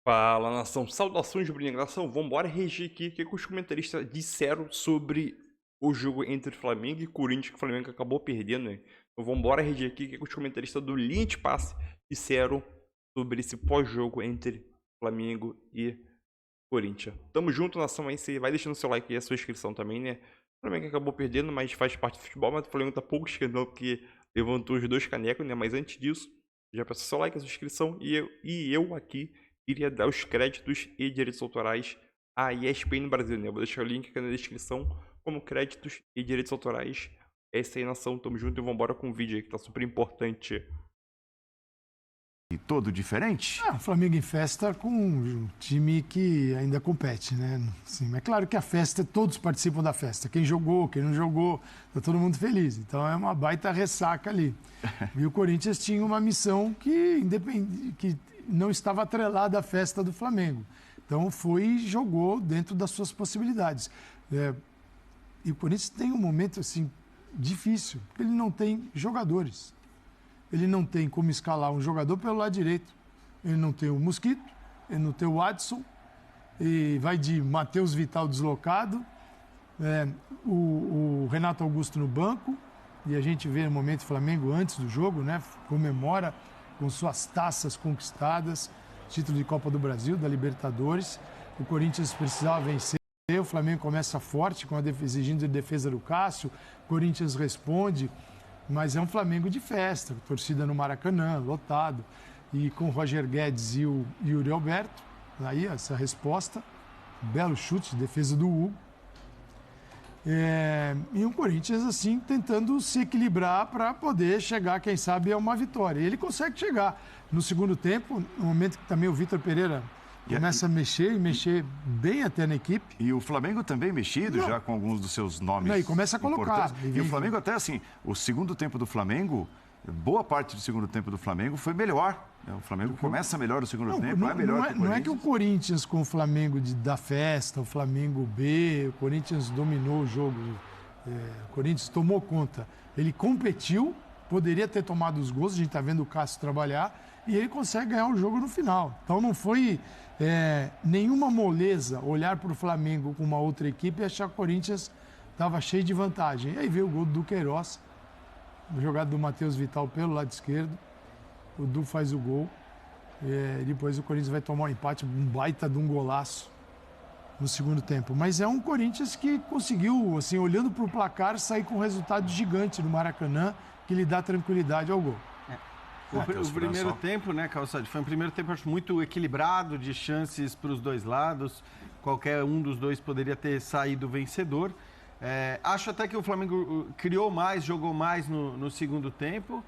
Fala, nação. Saudações, Bruno. Nação, vambora reger aqui o que os comentaristas disseram sobre o jogo entre Flamengo e Corinthians, que o Flamengo acabou perdendo, né? Então vambora reger aqui o que os comentaristas do Linha de Passe disseram sobre esse pós-jogo entre Flamengo e Corinthians. Tamo junto, nação, aí você vai deixando seu like e a sua inscrição também, né? O Flamengo acabou perdendo, mas faz parte do futebol, mas o Flamengo tá pouco escandão porque levantou os dois canecos, né? Mas antes disso, já peço seu like, a sua inscrição e eu aqui iria dar os créditos e direitos autorais à ESPN Brasil, né? Eu vou deixar o link aqui na descrição como créditos e direitos autorais. É isso aí, nação. Tamo junto e vambora com o vídeo aí que tá super importante. E todo diferente? O Flamengo em festa com um time que ainda compete, né? Sim, é claro que a festa, todos participam da festa. Quem jogou, quem não jogou, tá todo mundo feliz. Então é uma baita ressaca ali. E o Corinthians tinha uma missão que não estava atrelada à festa do Flamengo. Então foi e jogou dentro das suas possibilidades. E o Corinthians tem um momento assim difícil, porque ele não tem jogadores. Ele não tem como escalar um jogador pelo lado direito. Ele não tem o Mosquito, ele não tem o Adson, e vai de Matheus Vital deslocado, o Renato Augusto no banco, e a gente vê no momento o Flamengo antes do jogo, né, comemora com suas taças conquistadas, título de Copa do Brasil, da Libertadores. O Corinthians precisava vencer, o Flamengo começa forte, exigindo a defesa do Cássio, o Corinthians responde. Mas é um Flamengo de festa, torcida no Maracanã, lotado. E com o Roger Guedes e o Yuri Alberto, aí essa resposta, belo chute, defesa do Hugo. E um Corinthians assim tentando se equilibrar para poder chegar, quem sabe, a uma vitória. E ele consegue chegar. No segundo tempo, no momento que também o Vitor Pereira começa a mexer bem até na equipe. E o Flamengo também mexido já com alguns dos seus nomes. Não, e começa a colocar. E o Flamengo até assim, o segundo tempo do Flamengo, boa parte do segundo tempo do Flamengo foi melhor. O Flamengo começa melhor o segundo tempo, é melhor que o Corinthians. Não é que o Corinthians com o Flamengo da festa, o Flamengo B, o Corinthians dominou o jogo, o Corinthians tomou conta. Ele competiu, poderia ter tomado os gols, a gente está vendo o Cássio trabalhar, e ele consegue ganhar o jogo no final. Então não foi nenhuma moleza olhar para o Flamengo com uma outra equipe e achar que o Corinthians estava cheio de vantagem. E aí veio o gol do Queiroz, jogado do Matheus Vital pelo lado esquerdo. O Du faz o gol. Depois o Corinthians vai tomar um empate, um baita de um golaço no segundo tempo. Mas é um Corinthians que conseguiu, assim, olhando para o placar, sair com um resultado gigante no Maracanã, que lhe dá tranquilidade ao gol. O primeiro tempo, né, Calçade, foi um primeiro tempo, acho, muito equilibrado, de chances para os dois lados. Qualquer um dos dois poderia ter saído vencedor. Acho até que o Flamengo criou mais, jogou mais no segundo tempo.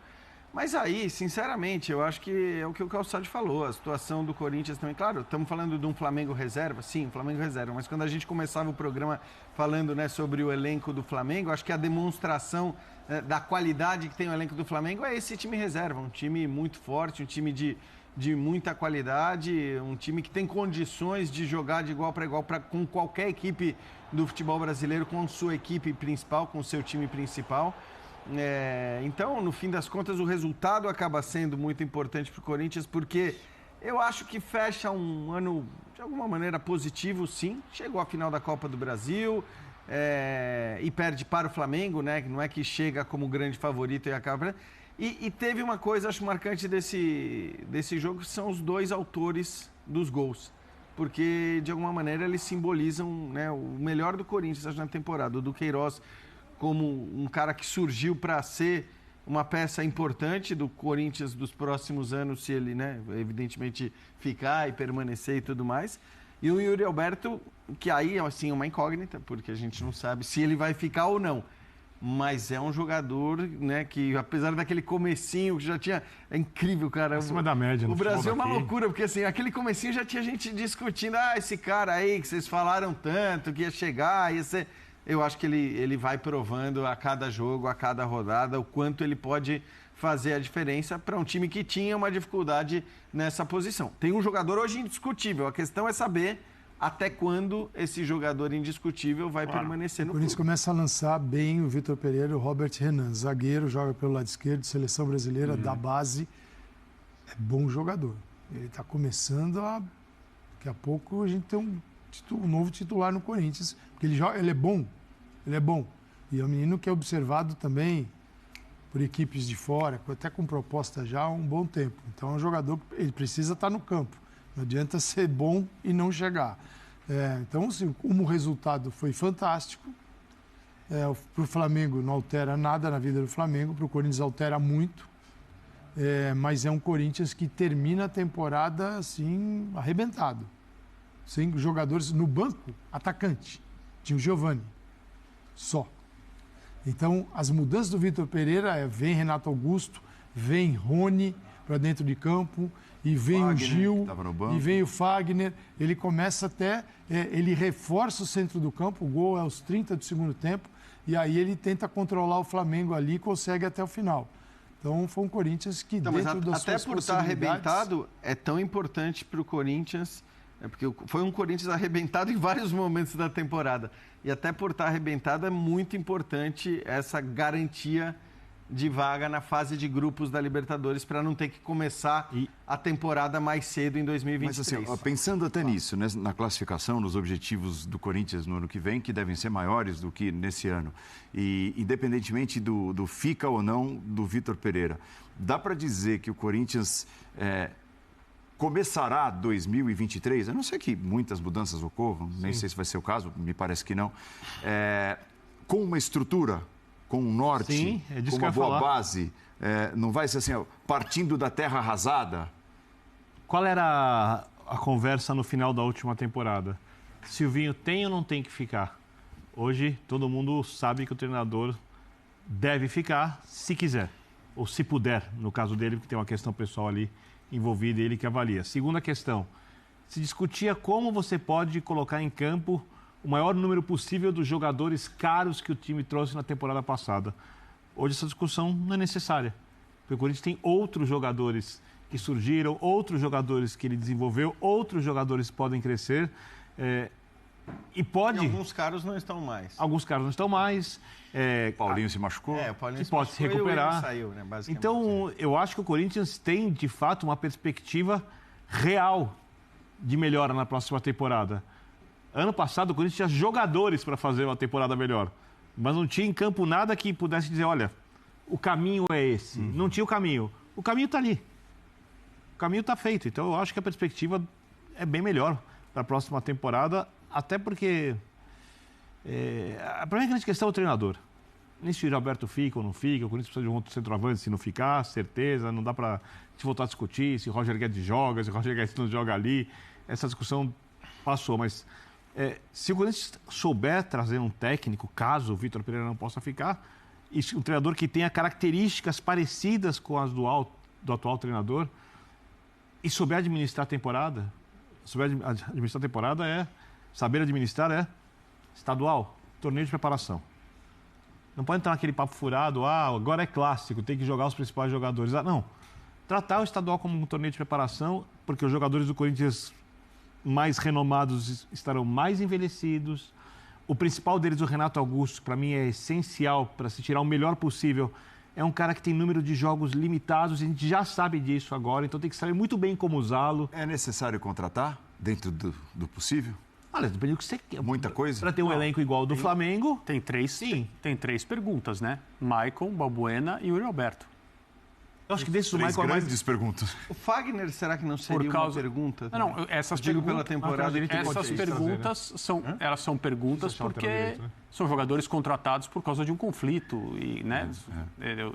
Mas aí, sinceramente, eu acho que é o que o Calçade falou. A situação do Corinthians também, claro, estamos falando de um Flamengo reserva, sim, um Flamengo reserva. Mas quando a gente começava o programa falando, né, sobre o elenco do Flamengo, acho que a demonstração da qualidade que tem o elenco do Flamengo é esse time reserva. Um time muito forte, um time de muita qualidade, um time que tem condições de jogar de igual para igual com qualquer equipe do futebol brasileiro, com sua equipe principal, com o seu time principal. Então, no fim das contas, o resultado acaba sendo muito importante para o Corinthians, porque eu acho que fecha um ano, de alguma maneira, positivo, sim. Chegou à final da Copa do Brasil e perde para o Flamengo, né? Não é que chega como grande favorito e acaba... E teve uma coisa, acho, marcante desse jogo, que são os dois autores dos gols. Porque, de alguma maneira, eles simbolizam, né, o melhor do Corinthians, acho, na temporada. O do Queiroz como um cara que surgiu para ser uma peça importante do Corinthians dos próximos anos, se ele, né, evidentemente, ficar e permanecer e tudo mais. E o Yuri Alberto, que aí, assim, é uma incógnita, porque a gente não sabe se ele vai ficar ou não. Mas é um jogador, né, que apesar daquele comecinho que já tinha... É incrível, cara. Acima da média. O Brasil é uma loucura, porque assim, aquele comecinho já tinha gente discutindo, esse cara aí que vocês falaram tanto, que ia chegar, ia ser... Eu acho que ele vai provando a cada jogo, a cada rodada, o quanto ele pode fazer a diferença para um time que tinha uma dificuldade nessa posição. Tem um jogador hoje indiscutível, a questão é saber até quando esse jogador indiscutível vai permanecer no clube. O Corinthians começa a lançar bem o Vitor Pereira e o Robert Renan. Zagueiro, joga pelo lado esquerdo, seleção brasileira, da base. É bom jogador. Ele está começando a Daqui a pouco a gente tem um novo titular no Corinthians, porque ele é bom, E é um menino que é observado também por equipes de fora, até com proposta já há um bom tempo. Então é um jogador que ele precisa estar no campo. Não adianta ser bom e não chegar. Então, assim, como o resultado foi fantástico, para o Flamengo não altera nada na vida do Flamengo, para o Corinthians altera muito, mas é um Corinthians que termina a temporada assim, arrebentado. Sem jogadores no banco, atacante. Tinha o Giovani, só. Então, as mudanças do Vitor Pereira vem Renato Augusto, vem Rony para dentro de campo, e vem Fagner, o Gil, e vem o Fagner. Ele começa até, ele reforça o centro do campo, o gol é aos 30 do segundo tempo, e aí ele tenta controlar o Flamengo ali e consegue até o final. Então, foi um Corinthians que, dentro das suas possibilidades... Até por estar arrebentado, é tão importante para o Corinthians... porque foi um Corinthians arrebentado em vários momentos da temporada. E até por estar arrebentado é muito importante essa garantia de vaga na fase de grupos da Libertadores para não ter que começar a temporada mais cedo em 2023. Mas assim, pensando até nisso, né, na classificação, nos objetivos do Corinthians no ano que vem, que devem ser maiores do que nesse ano, e independentemente do fica ou não do Vitor Pereira, dá para dizer que o Corinthians... começará 2023, a não ser que muitas mudanças ocorram, nem sei se vai ser o caso, me parece que não, com uma estrutura, com um norte, com uma boa base, não vai ser assim, partindo da terra arrasada? Qual era a conversa no final da última temporada? Silvinho tem ou não tem que ficar? Hoje todo mundo sabe que o treinador deve ficar se quiser, ou se puder, no caso dele, porque tem uma questão pessoal ali envolvido, ele que avalia. Segunda questão, se discutia como você pode colocar em campo o maior número possível dos jogadores caros que o time trouxe na temporada passada. Hoje essa discussão não é necessária, porque o Corinthians tem outros jogadores que surgiram, outros jogadores que ele desenvolveu, outros jogadores podem crescer, e pode... E alguns caros não estão mais. Alguns caros não estão mais. Paulinho se machucou. O Paulinho se pode se recuperar. Saiu, né, então, eu acho que o Corinthians tem, de fato, uma perspectiva real de melhora na próxima temporada. Ano passado, o Corinthians tinha jogadores para fazer uma temporada melhor, mas não tinha em campo nada que pudesse dizer, olha, o caminho é esse. Não tinha o caminho. O caminho está ali. O caminho está feito. Então, eu acho que a perspectiva é bem melhor para a próxima temporada, até porque a primeira grande questão é o treinador. Nem se o Gilberto fica ou não fica, o Corinthians precisa de um outro centroavante, se não ficar, certeza, não dá para voltar a discutir se o Roger Guedes joga, se o Roger Guedes não joga ali. Essa discussão passou, mas se o Corinthians souber trazer um técnico, caso o Vitor Pereira não possa ficar, e um treinador que tenha características parecidas com as do atual treinador, e souber administrar a temporada, saber administrar estadual, torneio de preparação. Não pode entrar naquele papo furado, agora é clássico, tem que jogar os principais jogadores. Não, tratar o estadual como um torneio de preparação, porque os jogadores do Corinthians mais renomados estarão mais envelhecidos. O principal deles, o Renato Augusto, para mim é essencial para se tirar o melhor possível. É um cara que tem número de jogos limitados, a gente já sabe disso agora, então tem que saber muito bem como usá-lo. É necessário contratar dentro do possível? Olha, depende do que você quer. Muita coisa? Para ter um elenco igual ao do Flamengo... Tem três perguntas, né? Maicon, Balbuena e Yuri Alberto. Eu acho que desses o Maicon é mais... grandes perguntas. O Fagner, será que não seria uma pergunta? Não, essas Digo perguntas... pela temporada. Essas perguntas elas são perguntas porque são jogadores contratados por causa de um conflito e, né,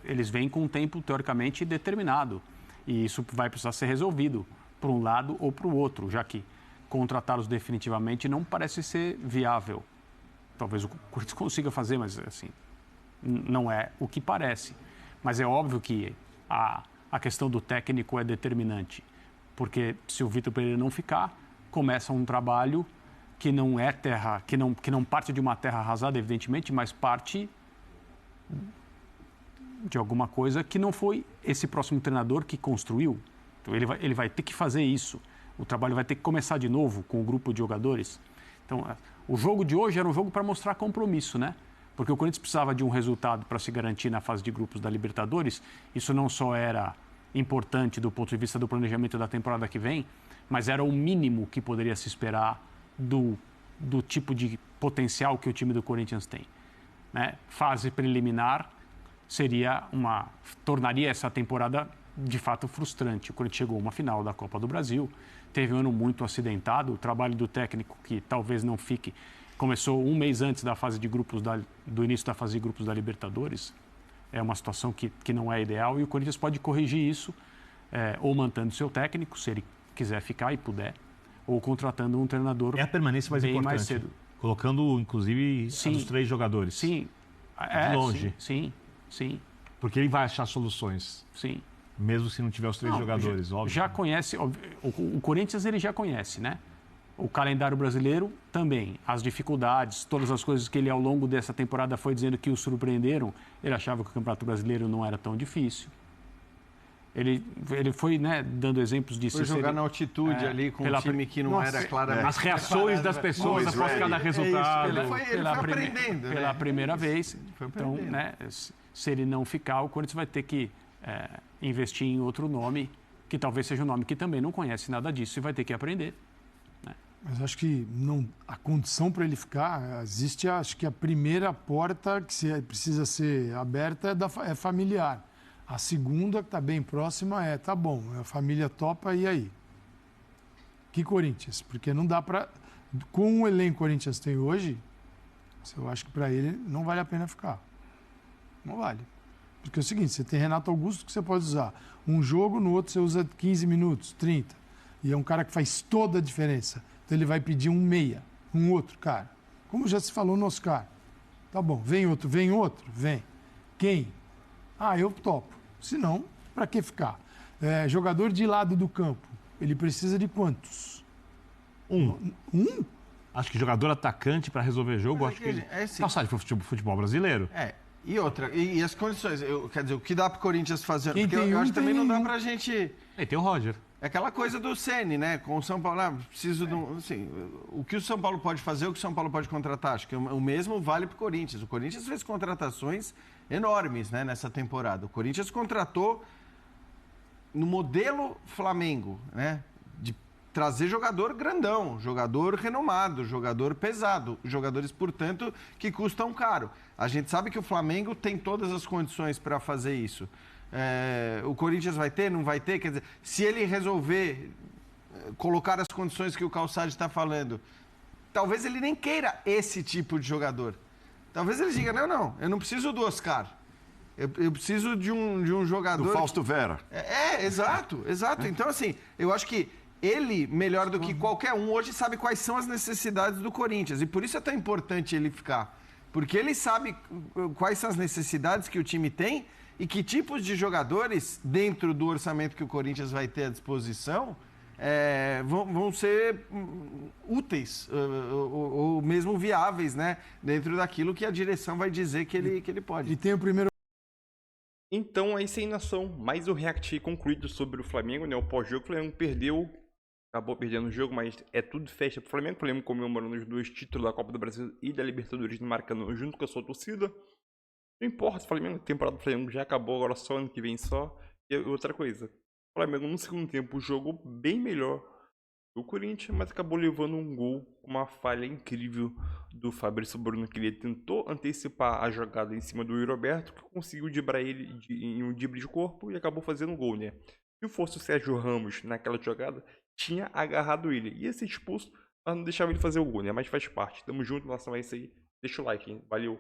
eles vêm com um tempo teoricamente determinado e isso vai precisar ser resolvido para um lado ou para o outro, já que contratá-los definitivamente não parece ser viável. Talvez o Corinthians consiga fazer, mas assim, não é o que parece. Mas é óbvio que a questão do técnico é determinante, porque se o Vitor Pereira não ficar, começa um trabalho que não é terra, que não parte de uma terra arrasada, evidentemente, mas parte de alguma coisa que não foi esse próximo treinador que construiu. Então ele vai ter que fazer isso. O trabalho vai ter que começar de novo com o grupo de jogadores. Então, o jogo de hoje era um jogo para mostrar compromisso, né? Porque o Corinthians precisava de um resultado para se garantir na fase de grupos da Libertadores. Isso não só era importante do ponto de vista do planejamento da temporada que vem, mas era o mínimo que poderia se esperar do tipo de potencial que o time do Corinthians tem. Né? Fase preliminar tornaria essa temporada de fato frustrante. O Corinthians chegou a uma final da Copa do Brasil, teve um ano muito acidentado, o trabalho do técnico que talvez não fique, começou um mês antes da fase de grupos do início da fase de grupos da Libertadores, é uma situação que não é ideal e o Corinthians pode corrigir isso ou mantendo seu técnico, se ele quiser ficar e puder, ou contratando um treinador a permanência mais bem importante, mais cedo. Colocando, inclusive, os 3 jogadores. Sim. De longe. Sim. Porque ele vai achar soluções. Sim. Mesmo se não tiver os 3 jogadores, óbvio. Já conhece, o Corinthians ele já conhece, né? O calendário brasileiro também, as dificuldades, todas as coisas que ele ao longo dessa temporada foi dizendo que o surpreenderam, ele achava que o Campeonato Brasileiro não era tão difícil. Ele foi, né, dando exemplos disso. Foi jogar na altitude ali com um time que não era claramente... As reações das pessoas após cada resultado. Ele foi aprendendo. Pela primeira vez. Então, né, se ele não ficar, o Corinthians vai ter que investir em outro nome, que talvez seja um nome que também não conhece nada disso e vai ter que aprender. Né? Mas acho que a condição para ele ficar, existe, acho que a primeira porta que precisa ser aberta é familiar. A segunda, que está bem próxima, tá bom, a família topa, e aí? Que Corinthians? Porque não dá para... Com o elenco que o Corinthians tem hoje, eu acho que para ele não vale a pena ficar. Não vale. Porque é o seguinte, você tem Renato Augusto que você pode usar um jogo, no outro você usa 15 minutos, 30. E é um cara que faz toda a diferença. Então ele vai pedir um meia, um outro cara. Como já se falou no Oscar. Tá bom, vem outro. Vem. Quem? Eu topo. Se não, para que ficar? Jogador de lado do campo, ele precisa de quantos? Um? Acho que jogador atacante para resolver jogo, acho que ele... Calçado de futebol brasileiro. E outra, e as condições, quer dizer, o que dá para o Corinthians fazer? Quem porque eu acho que também não dá para a gente... Tem o Roger. É aquela coisa do Ceni, né? Com o São Paulo, preciso de um... Assim, o que o São Paulo pode fazer, o que o São Paulo pode contratar, acho que o mesmo vale para o Corinthians. O Corinthians fez contratações enormes, né, nessa temporada. O Corinthians contratou no modelo Flamengo, né? De trazer jogador grandão, jogador renomado, jogador pesado, jogadores, portanto, que custam caro. A gente sabe que o Flamengo tem todas as condições para fazer isso. O Corinthians vai ter, não vai ter? Quer dizer, se ele resolver colocar as condições que o Calçade está falando, talvez ele nem queira esse tipo de jogador. Talvez ele diga, não, eu não preciso do Oscar. Eu preciso de um jogador... Do Fausto Vera. Exato. Então, assim, eu acho que ele, melhor do que qualquer um, hoje sabe quais são as necessidades do Corinthians. E por isso é tão importante ele ficar. Porque ele sabe quais são as necessidades que o time tem e que tipos de jogadores, dentro do orçamento que o Corinthians vai ter à disposição, vão ser úteis ou mesmo viáveis, né? Dentro daquilo que a direção vai dizer que ele pode. E tem o primeiro... Então, aí sem nação, mais um react concluído sobre o Flamengo, né? O pós-jogo, o Flamengo acabou perdendo o jogo, mas é tudo festa pro Flamengo. O Flamengo comemorando os 2 títulos da Copa do Brasil e da Libertadores no Maracanã junto com a sua torcida. Não importa, o Flamengo, a temporada do Flamengo já acabou, agora só ano que vem só. E outra coisa, o Flamengo no segundo tempo jogou bem melhor do Corinthians, mas acabou levando um gol, uma falha incrível do Fabrício Bruno, que ele tentou antecipar a jogada em cima do Yuri Alberto, que conseguiu driblar ele em um drible de corpo e acabou fazendo um gol, né? Se fosse o Sérgio Ramos naquela jogada, tinha agarrado ele. Ia ser expulso, mas não deixava ele fazer o gol, né? Mas faz parte. Tamo junto em relação a isso aí. Deixa o like, hein? Valeu!